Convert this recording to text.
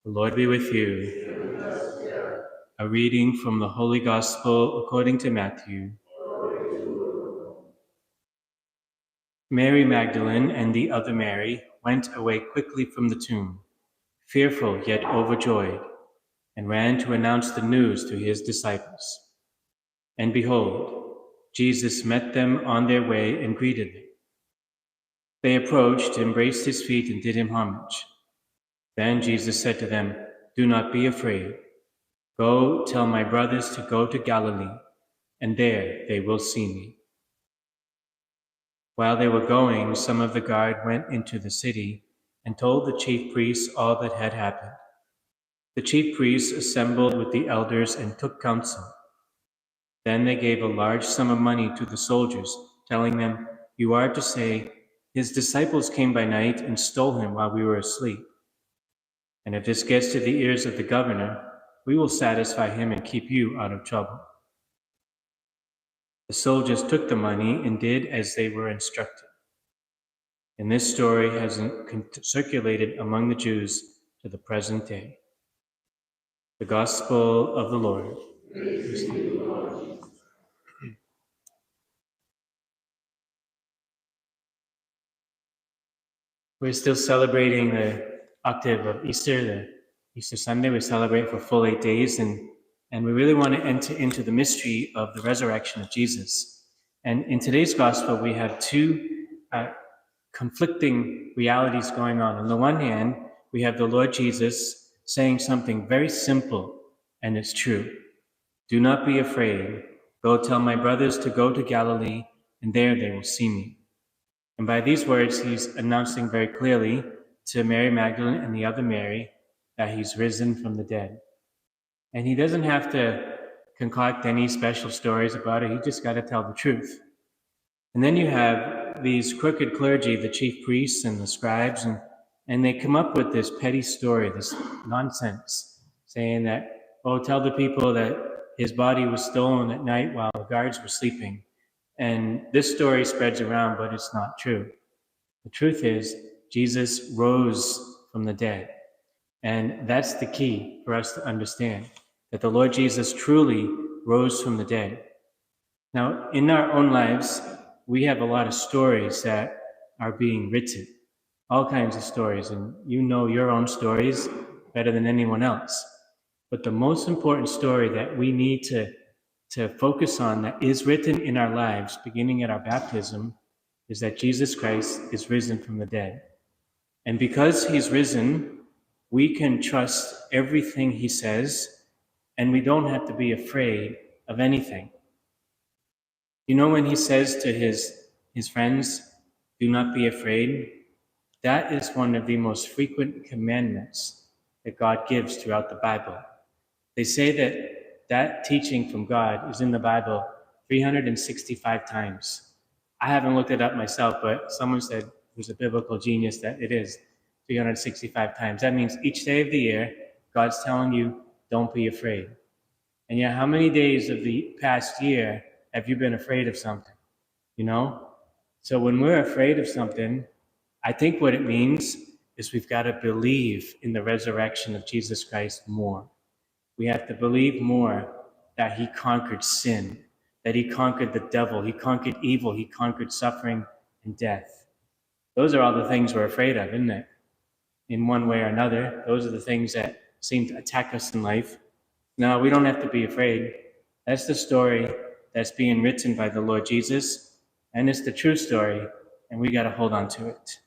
The Lord be with you. A reading from the Holy Gospel according to Matthew. Mary Magdalene and the other Mary went away quickly from the tomb, fearful yet overjoyed, and ran to announce the news to his disciples. And behold, Jesus met them on their way and greeted them. They approached, embraced his feet, and did him homage. Then Jesus said to them, "Do not be afraid. Go tell my brothers to go to Galilee, and there they will see me." While they were going, some of the guard went into the city and told the chief priests all that had happened. The chief priests assembled with the elders and took counsel. Then they gave a large sum of money to the soldiers, telling them, "You are to say, 'His disciples came by night and stole him while we were asleep.' And if this gets to the ears of the governor, we will satisfy him and keep you out of trouble." The soldiers took the money and did as they were instructed. And this story has circulated among the Jews to the present day. The Gospel of the Lord. Praise to you, Lord. We're still celebrating the octave of Easter, the Easter Sunday. We celebrate for full 8 days, and we really want to enter into the mystery of the resurrection of Jesus. And in today's Gospel, we have two conflicting realities going on. On the one hand, we have the Lord Jesus saying something very simple, and it's true. "Do not be afraid. Go tell my brothers to go to Galilee, and there they will see me." And by these words, he's announcing very clearly to Mary Magdalene and the other Mary that he's risen from the dead. And he doesn't have to concoct any special stories about it. He just got to tell the truth. And then you have these crooked clergy, the chief priests and the scribes, and they come up with this petty story, this nonsense, saying that, "Oh, tell the people that his body was stolen at night while the guards were sleeping." And this story spreads around, but it's not true. The truth is, Jesus rose from the dead. And that's the key for us to understand, that the Lord Jesus truly rose from the dead. Now, in our own lives, we have a lot of stories that are being written, all kinds of stories, and you know your own stories better than anyone else. But the most important story that we need to focus on, that is written in our lives, beginning at our baptism, is that Jesus Christ is risen from the dead. And because he's risen, we can trust everything he says, and we don't have to be afraid of anything. You know, when he says to his friends, "Do not be afraid," that is one of the most frequent commandments that God gives throughout the Bible. They say that teaching from God is in the Bible 365 times. I haven't looked it up myself, but someone said, who's a biblical genius, that it is 365 times. That means each day of the year, God's telling you, don't be afraid. And yet, how many days of the past year have you been afraid of something? You know? So when we're afraid of something, I think what it means is we've got to believe in the resurrection of Jesus Christ more. We have to believe more that he conquered sin, that he conquered the devil, he conquered evil, he conquered suffering and death. Those are all the things we're afraid of, isn't it? In one way or another, those are the things that seem to attack us in life. No, we don't have to be afraid. That's the story that's being written by the Lord Jesus, and it's the true story, and we got to hold on to it.